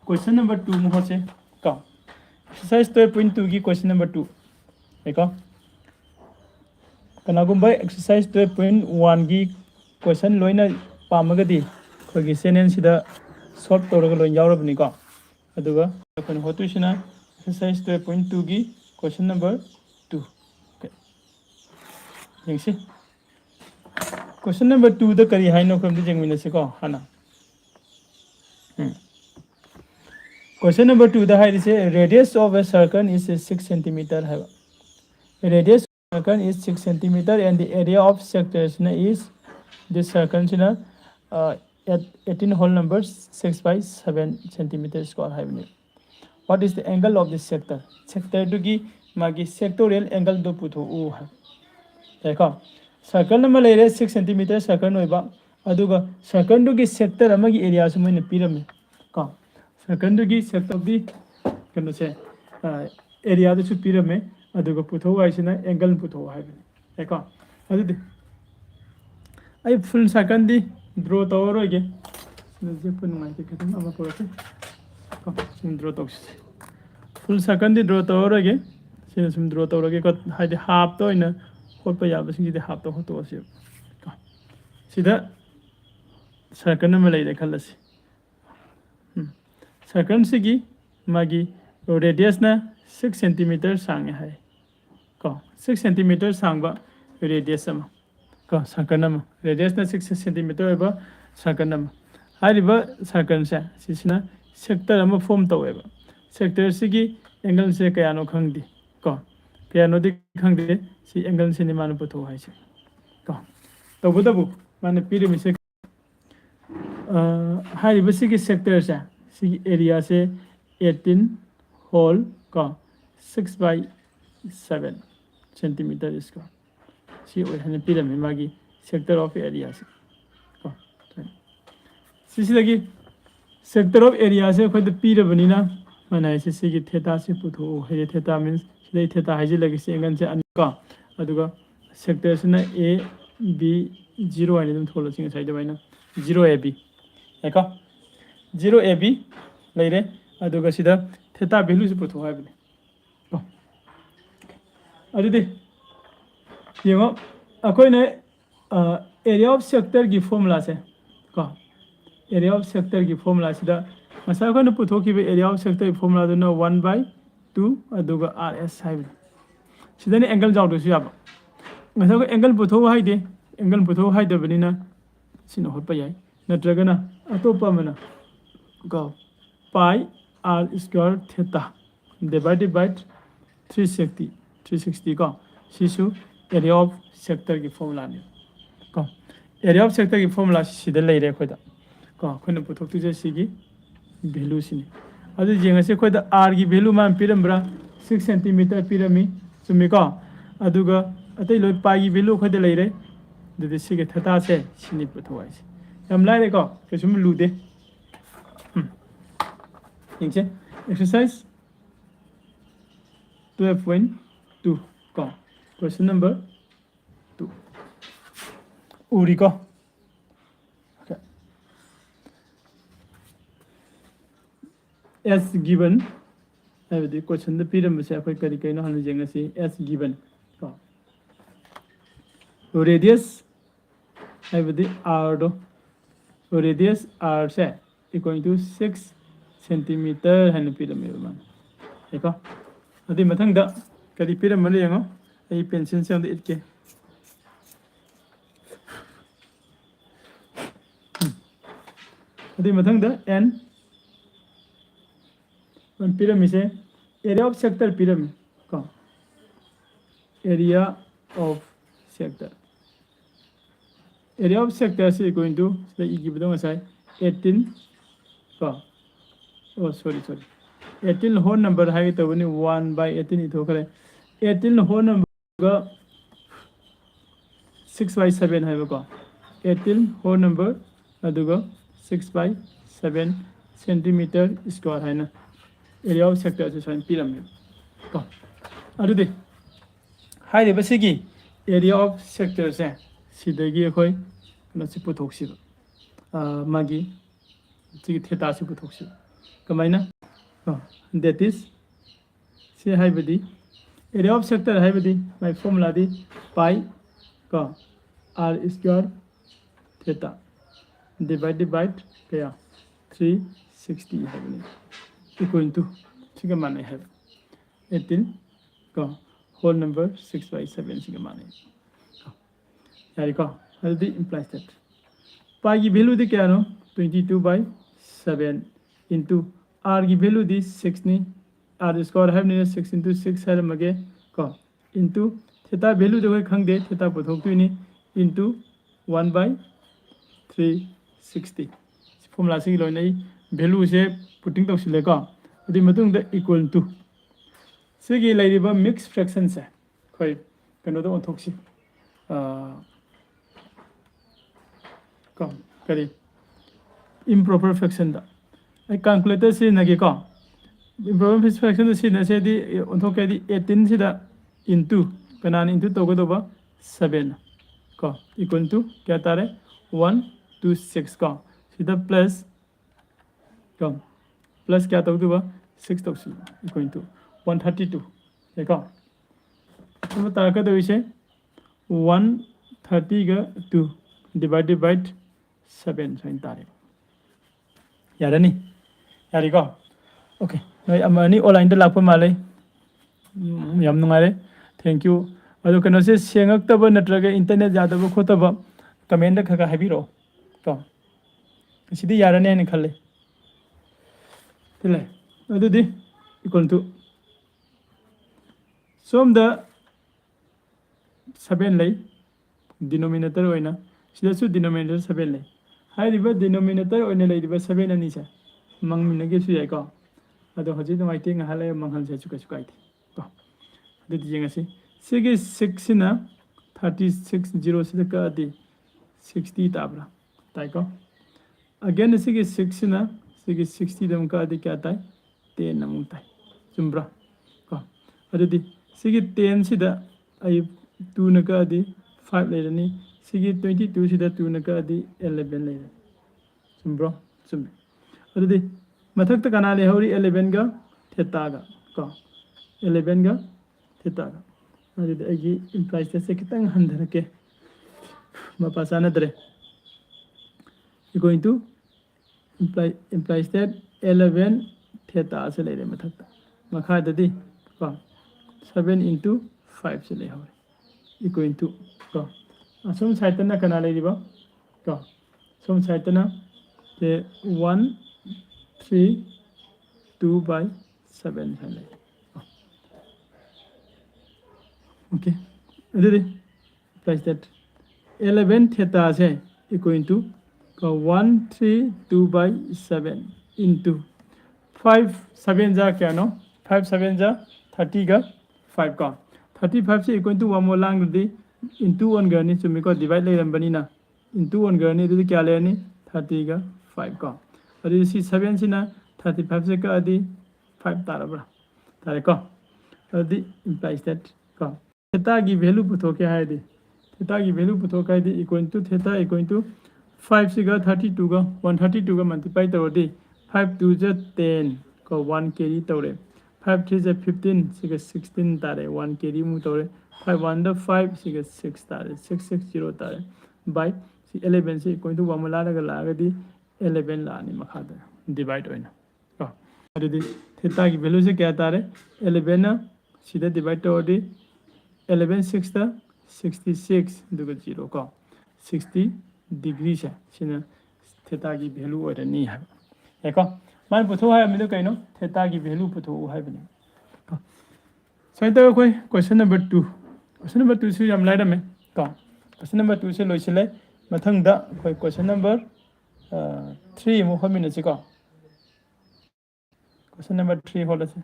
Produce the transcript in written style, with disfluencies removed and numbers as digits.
question number 2 मोहसे का exercise 12.2 की question number 2 देखो कनागुंबा एक्सरसाइज 12.1 की क्वेश्चन लोइना पामगदी खोगी चैनल सिदा सॉल्व तौरगा लोइन यावरबनी को अदुगा अपन होतुसिना एक्सरसाइज 12.2 की क्वेश्चन नंबर 2 यंगसी क्वेश्चन नंबर 2 द करी हाइनो खमदि जेंगमिनसे को हाना क्वेश्चन नंबर 2 द हाइदिसे radius of a circle is 6 cm है radius of circle is 6 cm and the area of sectors is this circle at 18 whole numbers 6 by 7 cm square है what is the angle of this sector sector दुगी मागी sectorial angle दो पुथो उ है देखो circle number ले रहे 6 cm circle नोइबा अदुगा सर्कल दुगी सेक्टर अमगी एरिया से मैंने पिरमे को सर्कल दुगी सेक्टर दी कनो से एरिया दसु पिरमे अदुगा पुथो वाइसिना एंगल पुथो हाइबने देखो अदुदि आई फुल सर्कल दी ड्रॉ तौरोगे जे पुनुमाइ के खतम अमा पुरके को सुम ड्रॉ तौस फुल सर्कल दी ड्रॉ तौरोगे सिन सुम ड्रॉ तौरोगे को हाइदि हाफ तो इना होटपा याबसिंगदि हाफ तो होतो असे को सिदा सर्कल नंबर ले खलसी सर्कल सिगी मागी रेडियस ना 6 cm सांगे है को 6 cm सांगबा रेडियस अमा को सर्कल नंबर रेडियस ना 6 cm एबा सर्कल नंबर हारिबा सर्कल से सिसिना सेक्टर अमा फॉर्म तौएबा सेक्टर सिगी एंगल से कयानो खंगदि को कयानो दि खंगदि सी एंगल से निमानो पुथो हाइसे को तबुदबु माने पिरमिसे हारिबा सिगी सेक्टर से सिगी एरिया से 18 होल को 6 by 7 cm स्क्वायर सी ओहने पिरमि मागी सेक्टर ऑफ एरिया से को सिसिलगी सेक्टर ऑफ एरिया से खोद पिरबनिना माने सिगी थीटा से पुथो हे थीटा मींस सिदै थीटा हाइजे लगी से एंगल से अनका अदुगा सेक्टर से ए बी 0 आइने दम थोलो सिंग साइड बाइना 0 ए बी हेका 0 ए बी लेरे अदुगा सिदा थीटा वैल्यू से पुथो हाइबने को अदुदि येंगो अखोइने एरिया ऑफ सेक्टर की फॉर्मूला से को एरिया ऑफ सेक्टर की फॉर्मूला सिदा मसा को पुथो की एरिया ऑफ सेक्टर की फॉर्मूला दो 1/2 अदुगा आरएस हाइबने सिदाने एंगल जाउदसु याबा मसा को एंगल पुथो हाइदे एंगल पुथो हाइदबनिना सिनो होटपा याय नत्रगना अतोपा मना को pi r square theta divided by 360 को सिसु एरिया ऑफ सेक्टर की फॉर्मूला ने को एरिया ऑफ सेक्टर की फॉर्मूला सिदा लेरे खोदा को खोने पुथोक्तु जे सिगी वैल्यू सिने अदु जेंगसे खोदा आर की वैल्यू मान पिरमब्रा 6 cm पिरमी चुमी को अदुगा अतै लोय पाई की वैल्यू खोदे लेरे ददि सिगे थीटा से सिनि पुथोवाइस हम लाइरे को केसुम लुदे यंगसे एक्सरसाइज 12.2 को क्वेश्चन नंबर 2 उरी को as given हाइबदि क्वेश्चन द पिरम से अखोय करि कइनो हनु जेंगसी as given को रेडियस हाइबदि r दो रेडियस r से इक्वल टू 6 cm हनु पिरम मान हेको अदि मथंग द करि पिरम मले यंगो ए पेंसिल से अंद इटके अदि मथंग द n पिरमी से एरिया ऑफ सेक्टर पिरमी को area of sector area of sector से इक्वल टू ई की बदो मसाई 18 को ओ सॉरी 18 होल नंबर है तो बनी 1/18 इथो करे 18 होल नंबर का 6/7 है को 18 होल नंबर अदुगा 6/7 सेंटीमीटर स्क्वायर है ना एरिया ऑफ सेक्टर से साइन पिरमी को अदुदि हाइदे बसिगी एरिया ऑफ सेक्टर से सिदगी अखोय कनो से पुथोक्सिब मागी थीटा से पुथोक्सिब कमाइना that is से हाइबदी area of sector हाइबदी my formula the pi का r square theta divided by क्या 360 हाइबनी equal to ठीक है माने है 18 का whole number 6/7 ठीक है माने यारी का healthy implies that pi की value दी क्या नो 22/7 into r की value दी 6 नी r square है ने 6 into 6 है मगे का into theta value जो है खंग दे theta पुथोक तो इन्हीं into 1/360 फॉर्मूला से लोग नहीं value से putting तो सिले का यदि मतुंग द equal to से की लाइरी बा mixed fraction से कोई कनो तो उठोक सी का करी improper fraction दा आई कैलकुलेटर से नगे का improper fraction से न से दी उठोक के दी 18 से दा into कनान into तो को तो बा 7 का equal to क्या तारे 126 का सीधा प्लस का प्लस क्या तो बा 6 तो सी equal to 132 देखा तो तार का तो इसे 130 का 2 divided by 7 साइन तारे यार नहीं यारी का ओके नई अमनी ऑनलाइन द लाप माले यम नुंगारे थैंक यू अदो कनो से सेंगक तब नत्रगे इंटरनेट जादब खोतब कमेंट द खगा हाबिरो तो सिदी यारने ने खले तिले अदुदी इक्वल टू सोम द 7 लई डिनोमिनेटर होइना सिदसु डिनोमिनेटर 7 लई हाइरिबा डिनोमिनेटर होइना लईरिबा 7 अनि से मंगमिनगे सु याइ को अदो हजि दमाइ तेंग हाले मंगहल से चुका चुका इथे तो अदुदी जेंगसि सिगे 6 ना 36 0 से का दि 60 ताबरा ताइ को अगेन सिगे 6 ना सिगे 60 दम का दि क्या ताइ 10 नमु ताइ चुम्ब्रा को अदुदी सिगे 10 सिदा आई 2 न का दि 5 लेरनी सिगे 22 सिदा 2 न का दि 11 लेर चुम्ब्रा चुम्बे अदुदी मथक त कना ले हौरी 11 गा थेटा गा को 11 गा थेटा गा अदुदी आगी इम्प्लाइज से कितंग हंधरके मपासाना दरे going to implies that 11 theta से ले रहे मथक ता मखा ददी को 7 into 5 से ले हौरी equal to को असम साइड ना कना ले दिबा को सम साइड ना ते 1 3 2 by 7 से ले ओके ददी implies that 11 theta से equal to 132 by 7 into 5 7 जा क्या नो 5 7 जा 30 का 5 का 35 से इक्वल टू 1 मोर लांग दी into 1 करनी चुम्मी को डिवाइड ले रंबनी ना into 1 करनी तो क्या लेनी 30 का 5 का और इसी 7 से ना 35 से का दी 5 तारा बड़ा तारे को और दी implies that का थीटा की वैल्यू पुथो क्या है दी थीटा की वैल्यू पुथो क्या है दी equal to theta equal to 5 सिगा 32 का 132 का मल्टीप्लाई तौरदी 5 2 जा 10 को 1 कैरी तौरे 5 3 जा 15 सिगा 16 तारे 1 कैरी मु तौरे 5 1 दा 5 सिगा 6 तारे 660 तारे बाय 11 से इक्वल टू 1 मला लगा लागदी 11 लानी मखादा डिवाइड होइना को अदुदी थीटा की वैल्यू से क्या तारे 11 ना सीधा डिवाइड तौरदी 11 6 दा 66 दुगा 0 को 60 डिग्री से सिना थीटा की वैल्यू ओरनी है एको मान पुथो है मिलो कइनो थीटा की वैल्यू पुथो है बने सैता कोई क्वेश्चन नंबर 2 से हम लाइड में को क्वेश्चन नंबर 2 से लोइसले मथंग दा कोई क्वेश्चन नंबर 3 मो हमिन से को क्वेश्चन नंबर 3 होलसे